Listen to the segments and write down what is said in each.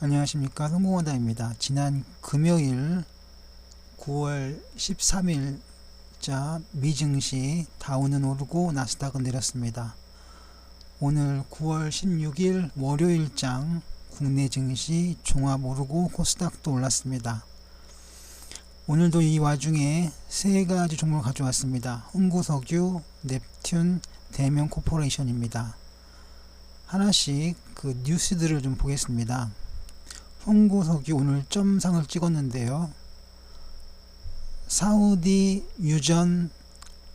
안녕하십니까, 성공원다입니다. 지난 금요일 9월 13일자 미증시 다우는 오르고 나스닥은 내렸습니다. 오늘 9월 16일 월요일장 국내 증시 종합 오르고 코스닥도 올랐습니다. 오늘도 이 와중에 세 가지 종목을 가져왔습니다. 흥구석유, 넵튠, 대명코퍼레이션입니다. 하나씩 그 뉴스들을 좀 보겠습니다. 흥구석유 오늘 점상을 찍었는데요. 사우디 유전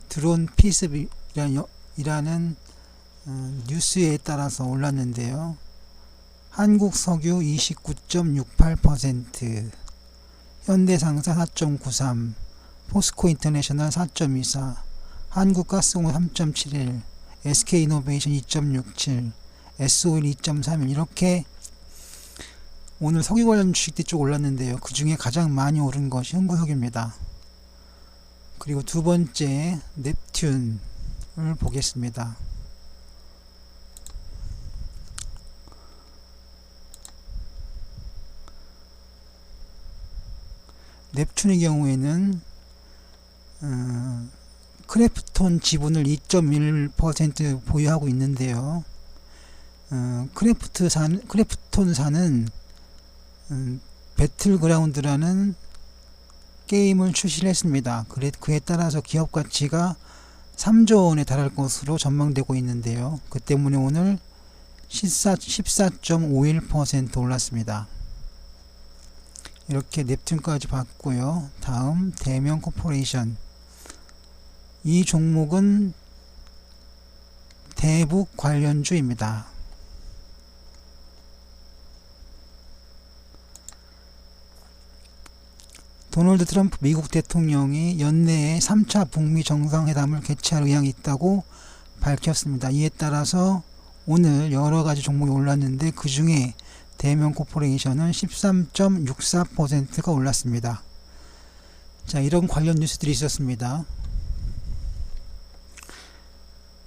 드론 피습이라는 뉴스에 따라서 올랐는데요. 한국석유 29.68%, 현대상사 4.93, 포스코인터내셔널 4.24, 한국가스공업 3.71, SK이노베이션 2.67, S오일 2.31 이렇게 오늘 석유 관련 주식들이 쭉 올랐는데요. 그 중에 가장 많이 오른 것이 흥구석유입니다. 그리고 두 번째 넵튠을 보겠습니다. 넵튠의 경우에는 크래프톤 지분을 2.1% 보유하고 있는데요. 크래프톤사는 배틀그라운드라는 게임을 출시를 했습니다. 그에 따라서 기업 가치가 3조 원에 달할 것으로 전망되고 있는데요. 그 때문에 오늘 14.51% 올랐습니다. 이렇게 넵튠까지 봤고요. 다음 대명코퍼레이션. 이 종목은 대북 관련주입니다. 도널드 트럼프 미국 대통령이 연내에 3차 북미 정상회담을 개최할 의향이 있다고 밝혔습니다. 이에 따라서 오늘 여러가지 종목이 올랐는데 그 중에 대명코퍼레이션은 13.64%가 올랐습니다. 자, 이런 관련 뉴스들이 있었습니다.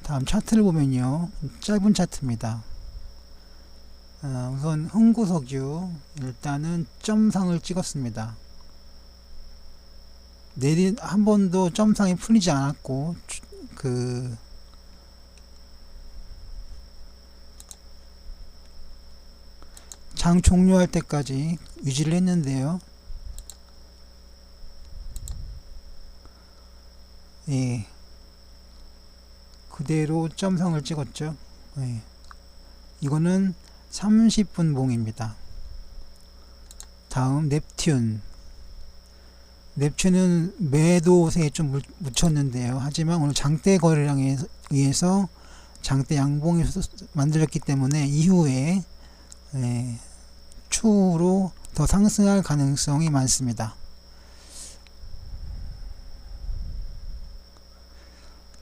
다음 차트를 보면요. 짧은 차트입니다. 우선 흥구석유 일단은 점상을 찍었습니다. 한 번도 점상이 풀리지 않았고 장 종료할 때까지 유지를 했는데요. 예, 그대로 점상을 찍었죠. 예, 이거는 30분 봉입니다. 다음 넵튠은 매도세에 좀 묻혔는데요. 하지만 오늘 장대 거래량에 의해서 장대 양봉이 만들었기 때문에 이후에 추후로 더 상승할 가능성이 많습니다.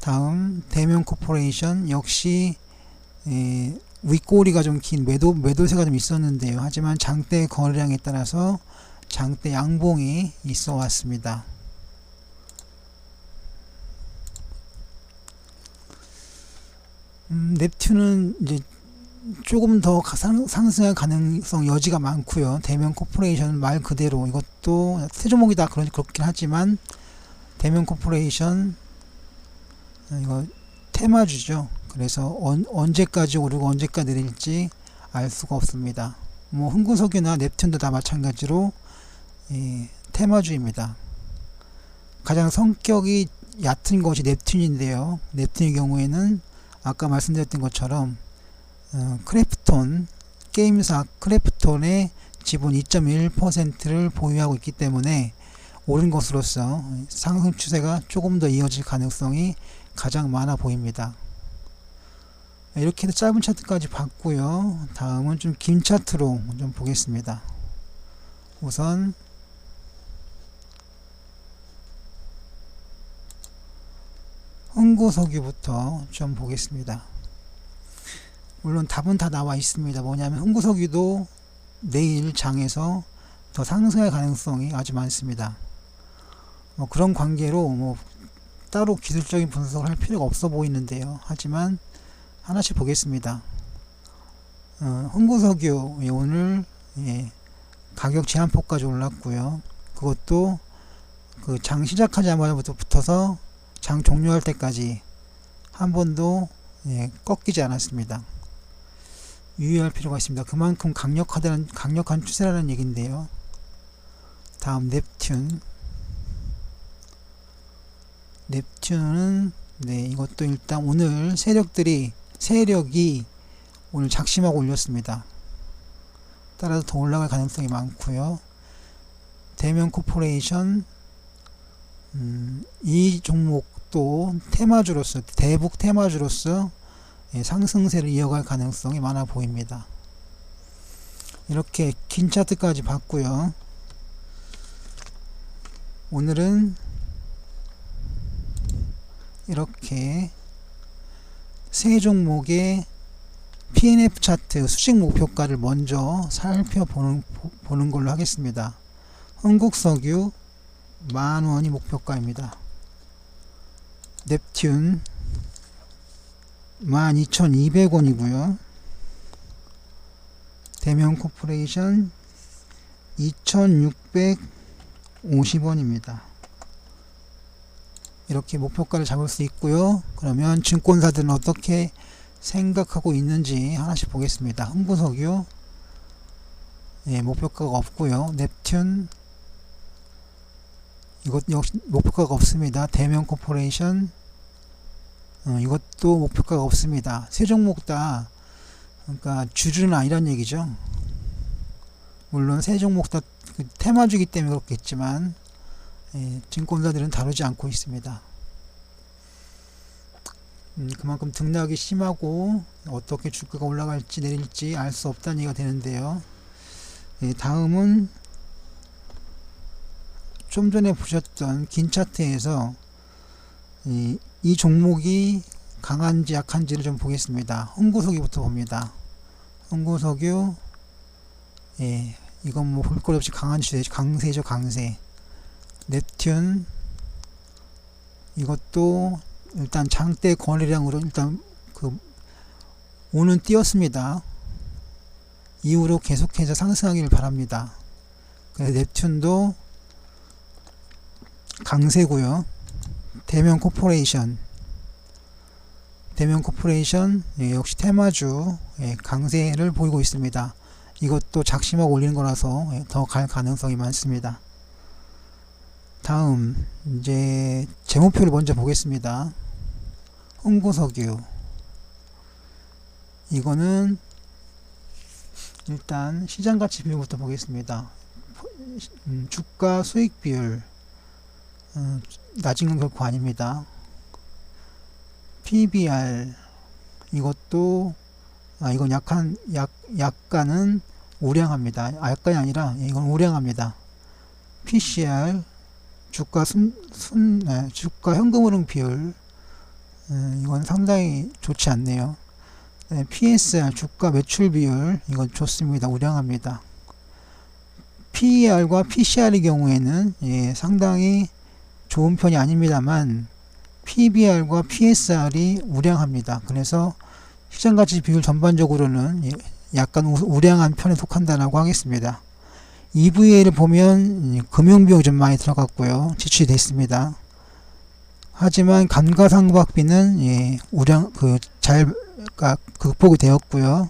다음 대명코퍼레이션 역시 윗꼬리가 좀 긴 매도세가 좀 있었는데요. 하지만 장대 거래량에 따라서 장대 양봉이 있어 왔습니다. 넵튠은 이제 조금 더 상승할 가능성 여지가 많고요. 대명코퍼레이션은 말 그대로 이것도 세 종목이다 그렇긴 하지만 대명코퍼레이션 이거 테마주죠. 그래서 언제까지 오르고 언제까지 내릴지 알 수가 없습니다. 뭐 흥구석유나 넵튠도 다 마찬가지로 테마주입니다. 가장 성격이 얕은 것이 넵튠인데요. 넵튠의 경우에는 아까 말씀드렸던 것처럼 크래프톤 게임사 크래프톤의 지분 2.1%를 보유하고 있기 때문에 오른 것으로서 상승 추세가 조금 더 이어질 가능성이 가장 많아 보입니다. 이렇게 해서 짧은 차트까지 봤고요. 다음은 좀 긴 차트로 좀 보겠습니다. 우선 흥구석유부터 좀 보겠습니다. 물론 답은 다 나와 있습니다. 뭐냐면 흥구석유도 내일 장에서 더 상승할 가능성이 아주 많습니다. 그런 관계로 따로 기술적인 분석을 할 필요가 없어 보이는데요. 하지만 하나씩 보겠습니다. 흥구석유 오늘 예, 가격 제한폭까지 올랐고요. 그것도 그 장 시작하자마자부터 붙어서 장 종료할 때까지 한 번도 예, 꺾이지 않았습니다. 유의할 필요가 있습니다. 그만큼 강력한 추세라는 얘기인데요. 다음 넵튠은 네, 이것도 일단 오늘 세력이 오늘 작심하고 올렸습니다. 따라서 더 올라갈 가능성이 많고요. 대면 코퍼레이션 이 종목도 테마주로서 대북 테마주로서 예, 상승세를 이어갈 가능성이 많아 보입니다. 이렇게 긴 차트까지 봤고요. 오늘은 이렇게 세 종목의 PNF 차트 수직 목표가를 먼저 살펴보는 걸로 하겠습니다. 흥국석유 10,000원이 목표가입니다. 넵튠 12,200원이고요. 대면 코퍼레이션 2,650원입니다. 이렇게 목표가를 잡을 수 있고요. 그러면 증권사들은 어떻게 생각하고 있는지 하나씩 보겠습니다. 흥국석유 예, 목표가가 없고요. 넵튠 이것 역시 목표가가 없습니다. 대면 코퍼레이션 이것도 목표가가 없습니다. 세 종목 다 그러니까 주주는 아니란 얘기죠. 물론 세 종목 다 그 테마주기 때문에 그렇겠지만 예, 증권사들은 다루지 않고 있습니다. 그만큼 등락이 심하고 어떻게 주가가 올라갈지 내릴지 알 수 없다는 얘기가 되는데요. 예, 다음은 좀 전에 보셨던 긴 차트에서 이 종목이 강한지 약한지를 좀 보겠습니다. 흥국석유부터 봅니다. 흥국석유 예, 이건 뭐 볼 것 없이 강한 추세죠. 강세죠, 강세. 넵튠 이것도 일단 장대 거래량으로 일단 그 오는 띄었습니다. 이후로 계속해서 상승하기를 바랍니다. 그래서 넵튠도 강세고요. 대면 코퍼레이션 예, 역시 테마주 예, 강세를 보이고 있습니다. 이것도 작심하고 올리는 거라서 예, 더 갈 가능성이 많습니다. 다음 이제 재무표를 먼저 보겠습니다. 흥국석유 이거는 일단 시장가치 비율부터 보겠습니다. 주가 수익 비율 낮은 건 결코 아닙니다. PBR 이것도 이건 약간은 우량합니다. 약간이 아니라 이건 우량합니다. PCR 주가 주가 현금 흐름 비율 이건 상당히 좋지 않네요. PSR 주가 매출 비율 이건 좋습니다. 우량합니다. PER과 PCR의 경우에는 예, 상당히 좋은 편이 아닙니다만 PBR과 PSR이 우량합니다. 그래서 시장가치 비율 전반적으로는 예, 약간 우량한 편에 속한다라고 하겠습니다. EVA를 보면 금융비용이 좀 많이 들어갔고요. 지출이 됐습니다. 하지만 감가상각비는 예, 잘 극복이 되었고요.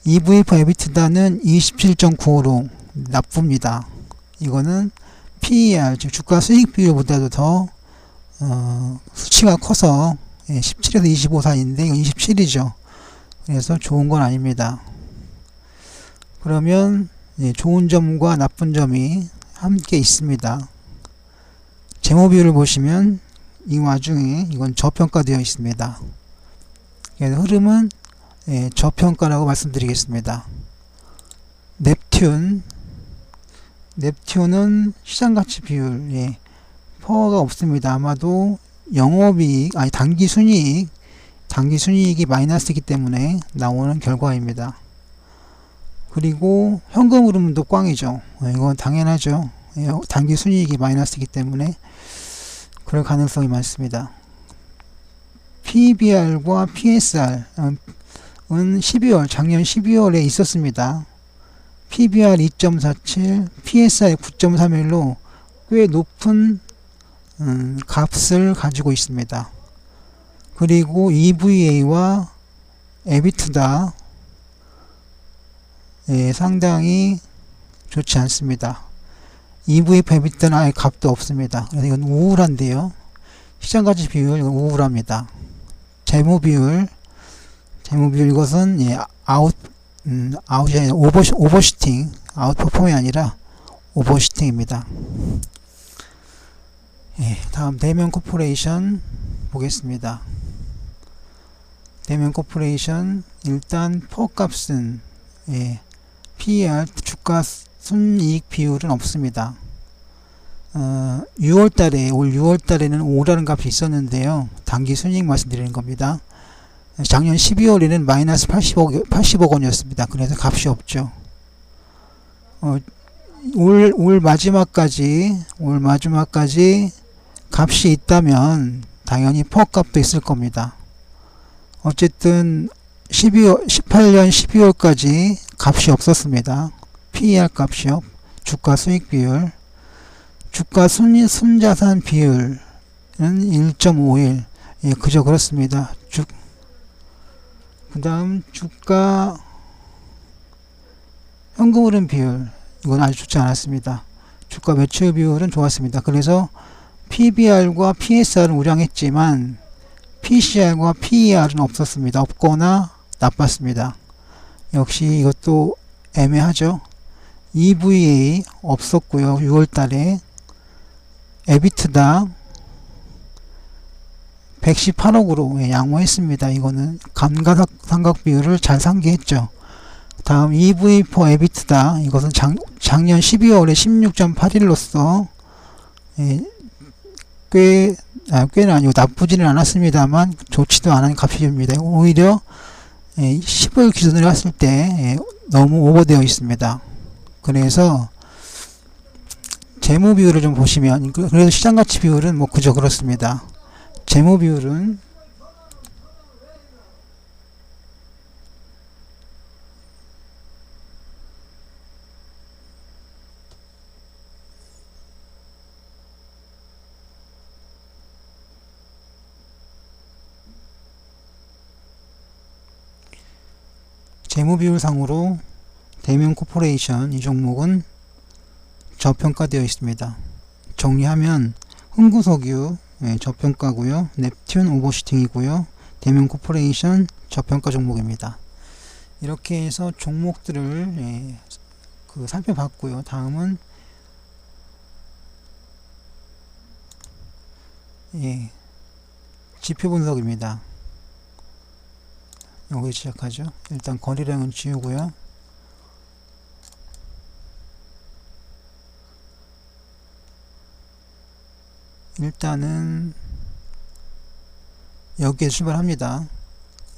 EVA EBITDA는 27.95로 나쁩니다. 이거는 PER 즉 주가 수익 비율보다도 더 수치가 커서 17에서 25 사이인데 이건 27이죠. 그래서 좋은 건 아닙니다. 그러면 좋은 점과 나쁜 점이 함께 있습니다. 재무 비율을 보시면 이 와중에 이건 저평가되어 있습니다. 그래서 흐름은 저평가라고 말씀드리겠습니다. 넵튠은 시장가치 비율 퍼가 없습니다. 아마도 영업이익 당기순이익이 마이너스이기 때문에 나오는 결과입니다. 그리고 현금 흐름도 꽝이죠. 이건 당연하죠. 당기순이익이 마이너스이기 때문에 그럴 가능성이 많습니다. PBR과 PSR은 작년 12월에 있었습니다. PBR 2.47, PSI 9.31로 꽤 높은 값을 가지고 있습니다. 그리고 EVA와 에비트다 상당히 좋지 않습니다. EV 에비트는 아예 값도 없습니다. 그래서 이건 우울한데요. 시장가치 비율 이건 우울합니다. 재무 비율 이것은 아웃이 아니라 오버슈팅, 아웃퍼폼이 아니라 오버슈팅입니다. 다음 대면 코퍼레이션 보겠습니다. 대면 코퍼레이션 일단 퍼값은 PER 주가 순이익 비율은 없습니다. 올 6월달에는 5라는 값이 있었는데요. 단기 순이익 말씀드리는 겁니다. 작년 12월에는 마이너스 80억 원이었습니다. 그래서 값이 없죠. 올 마지막까지 값이 있다면 당연히 퍼 값도 있을 겁니다. 어쨌든 18년 12월까지 값이 없었습니다. PER 값이요. 주가 수익 비율. 주가 순자산 비율은 1.51. 그저 그렇습니다. 그 다음 주가 현금 흐름 비율. 이건 아주 좋지 않았습니다. 주가 매출 비율은 좋았습니다. 그래서 PBR과 PSR은 우량했지만 PCR과 PER은 없었습니다. 없거나 나빴습니다. 역시 이것도 애매하죠. EVA 없었고요. 6월달에 에비트다 118억으로 양호했습니다. 이거는 감가상각 비율을 잘 상기했죠. 다음 EV for 에비트다 이것은 작년 12월에 16.81로서 꽤는 아니고 나쁘지는 않았습니다만 좋지도 않은 값입니다. 오히려 10을 기준으로 했을 때 너무 오버되어 있습니다. 그래서 재무 비율을 좀 보시면 그래도 시장가치 비율은 뭐 그저 그렇습니다. 재무 비율은 재무비율상으로 대면 코퍼레이션 이 종목은 저평가되어 있습니다. 정리하면 흥구석유 저평가고요. 넵튠 오버슈팅이고요. 대면 코퍼레이션 저평가 종목입니다. 이렇게 해서 종목들을 살펴봤고요. 다음은 지표 분석입니다. 여기 시작하죠. 일단 거래량은 지우고요. 일단은 여기에 출발합니다.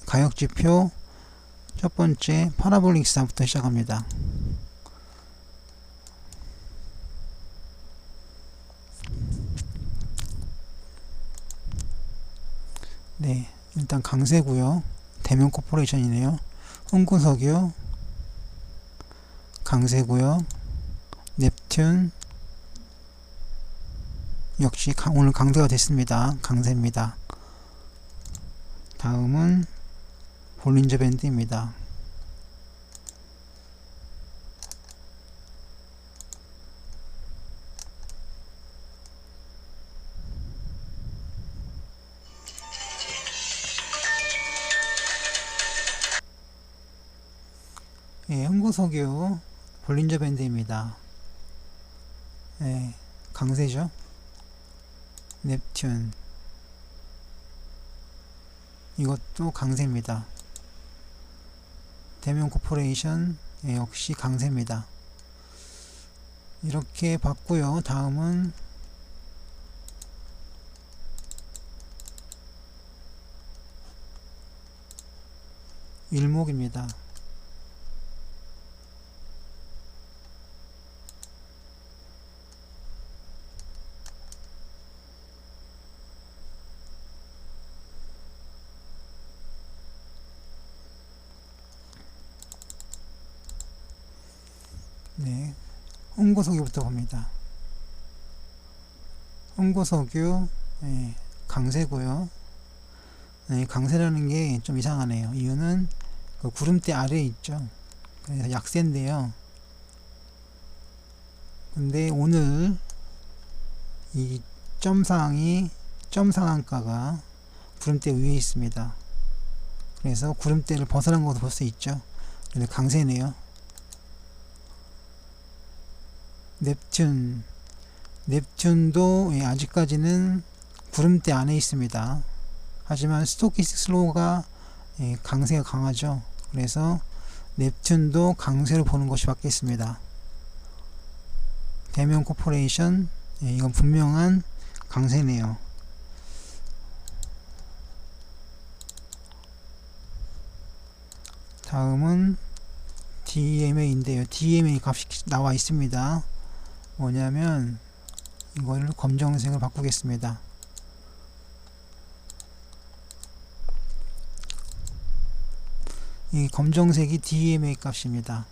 가격지표 첫 번째 파라볼릭 스타부터 시작합니다. 네, 일단 강세고요. 대면 코퍼레이션이네요. 흥구석유 강세고요. 넵튠 역시 오늘 강세가 됐습니다. 강세입니다. 다음은 볼린저 밴드입니다. 흥구석유 볼린저 밴드입니다. 강세죠. 넵튠 이것도 강세입니다. 대면 코퍼레이션 역시 강세입니다. 이렇게 봤고요. 다음은 일목입니다. 네, 흥구석유부터 봅니다. 흥구석유, 네, 강세고요. 네, 강세라는 게 좀 이상하네요. 이유는 그 구름대 아래에 있죠. 그래서 약세인데요. 근데 오늘 이 점 상한가가 구름대 위에 있습니다. 그래서 구름대를 벗어난 것도 볼 수 있죠. 근데 강세네요. 넵튠도 아직까지는 구름대 안에 있습니다. 하지만 스토키스틱 슬로우가 강세가 강하죠. 그래서 넵튠도 강세로 보는 것이 맞겠습니다. 대면 코퍼레이션, 이건 분명한 강세네요. 다음은 DMA인데요. DMA 값이 나와 있습니다. 뭐냐면 이거를 검정색을 바꾸겠습니다. 이 검정색이 DMA 값입니다.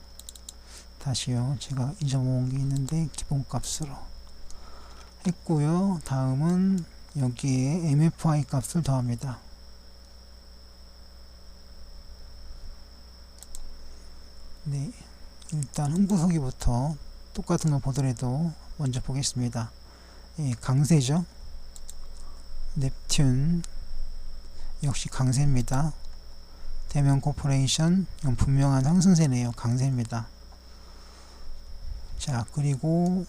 다시요. 제가 잊어먹은 게 있는데 기본값으로 했고요. 다음은 여기에 MFI 값을 더합니다. 네, 일단 흥구석유부터 똑같은 거 보더라도 먼저 보겠습니다. 강세죠. 넵튠 역시 강세입니다. 대면 코퍼레이션 이건 분명한 상승세네요. 강세입니다. 자, 그리고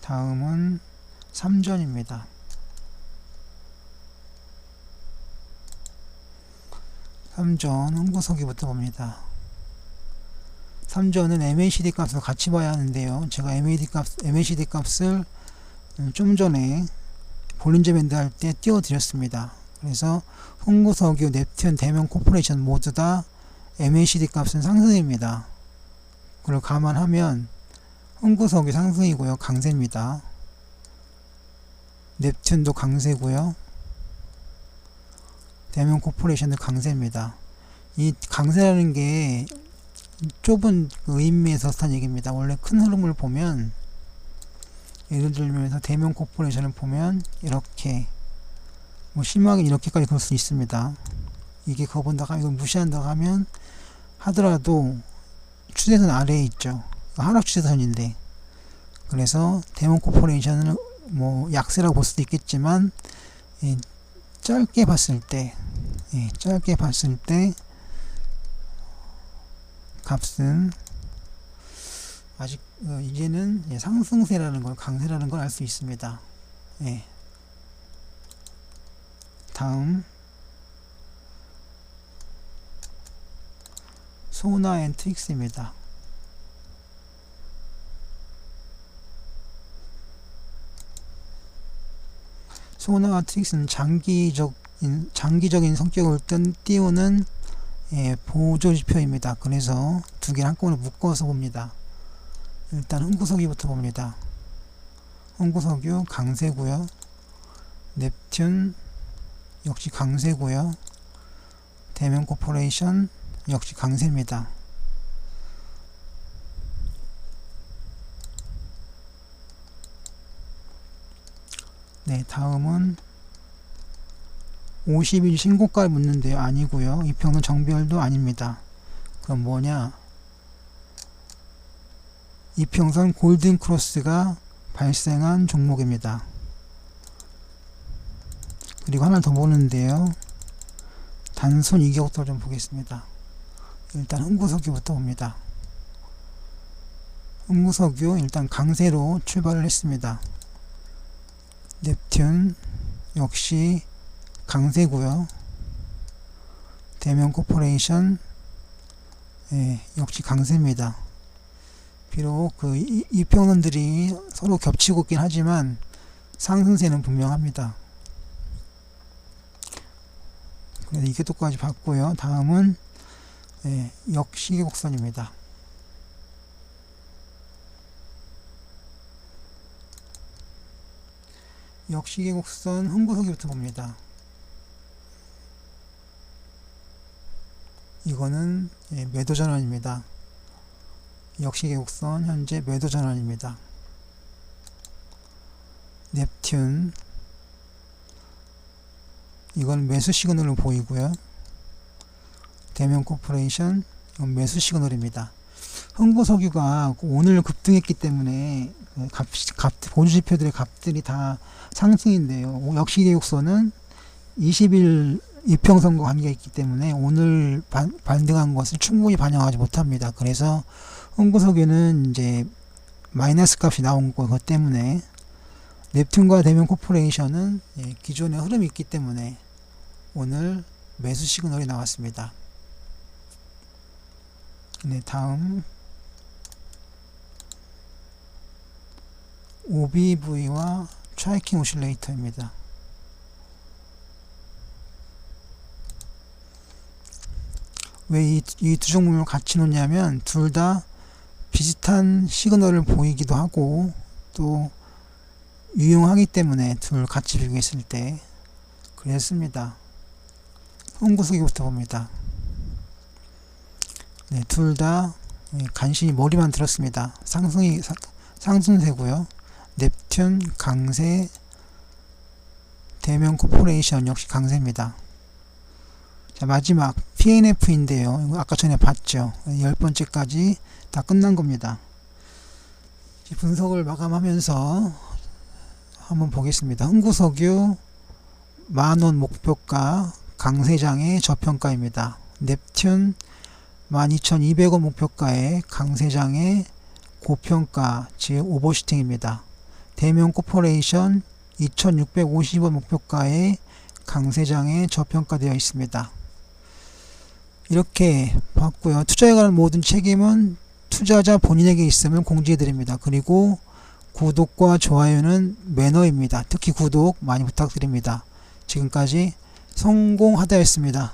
다음은 삼전입니다. 삼전 흥구석유부터 봅니다. 삼전은 MACD 값을 같이 봐야 하는데요. 제가 MACD 값을 좀 전에 볼린저 밴드 할 때 띄워드렸습니다. 그래서 흥구석유, 넵튠, 대면 코퍼레이션 모두 다 MACD 값은 상승입니다. 그걸 감안하면 흥구석유 상승이고요. 강세입니다. 넵튠도 강세고요. 대면 코퍼레이션도 강세입니다. 이 강세라는 게 좁은 의미에서 한 얘기입니다. 원래 큰 흐름을 보면 예를 들면서 대면 코퍼레이션을 보면 이렇게 심하게 이렇게까지 그럴 수 있습니다. 이게 그거 본다가 이걸 무시한다고 하면 하더라도 추세선 아래에 있죠. 하락 추세선인데 그래서 대면 코퍼레이션은 약세라고 볼 수도 있겠지만 짧게 봤을 때 값은 아직 이제는 상승세라는 걸 강세라는 걸 알 수 있습니다. 다음 소나 앤 트윅스입니다. 소나와 트윅스는 장기적인 성격을 띄우는 보조지표입니다. 그래서 두 개를 한꺼번에 묶어서 봅니다. 일단 흥구석유부터 봅니다. 흥구석유 강세고요. 넵튠 역시 강세고요. 대면 코퍼레이션 역시 강세입니다. 네, 다음은 50일 신고가를 묻는데요. 아니고요. 이평선 정비열도 아닙니다. 그럼 뭐냐? 이평선 골든 크로스가 발생한 종목입니다. 그리고 하나 더 보는데요. 단손 이격도를 좀 보겠습니다. 일단 흥구석유부터 봅니다. 흥구석유 일단 강세로 출발을 했습니다. 넵튠 역시 강세고요. 대면 코퍼레이션 역시 강세입니다. 비록 이평선들이 서로 겹치고 있긴 하지만 상승세는 분명합니다. 그래서 이격도까지 봤고요. 다음은 역시계곡선입니다. 역시계곡선 흥구석유부터 봅니다. 이거는 매도 전환입니다. 역시 계곡선 현재 매도 전환입니다. 넵튠 이건 매수 시그널로 보이고요. 대면 코퍼레이션 이건 매수 시그널입니다. 흥국석유가 오늘 급등했기 때문에 보주지표들의 값들이 다 상승인데요. 역시 계곡선은 20일 이평선과 관계가 있기 때문에 오늘 반등한 것을 충분히 반영하지 못합니다. 그래서 흥국석유는 이제 마이너스 값이 나온 것 때문에 넵튠과 대면 코퍼레이션은 기존의 흐름이 있기 때문에 오늘 매수 시그널이 나왔습니다. 네, 다음 OBV와 트라이킹 오실레이터입니다. 왜 이 두 종목을 같이 놓냐면 둘 다 비슷한 시그널을 보이기도 하고 또 유용하기 때문에 둘 같이 비교했을 때 그랬습니다. 흥국석유부터 봅니다. 네, 둘 다 간신히 머리만 들었습니다. 상승세고요. 넵튠 강세, 대면 코퍼레이션 역시 강세입니다. 자, 마지막 PNF인데요. 이거 아까 전에 봤죠. 10번째까지 다 끝난 겁니다. 분석을 마감하면서 한번 보겠습니다. 흥국석유 만원 목표가 강세장의 저평가입니다. 넵튠 12,200원 목표가의 강세장의 고평가 즉 오버슈팅입니다. 대면 코퍼레이션 2,650원 목표가의 강세장의 저평가되어 있습니다. 이렇게 봤고요. 투자에 관한 모든 책임은 투자자 본인에게 있음을 공지해 드립니다. 그리고 구독과 좋아요는 매너입니다. 특히 구독 많이 부탁드립니다. 지금까지 성공하다였습니다.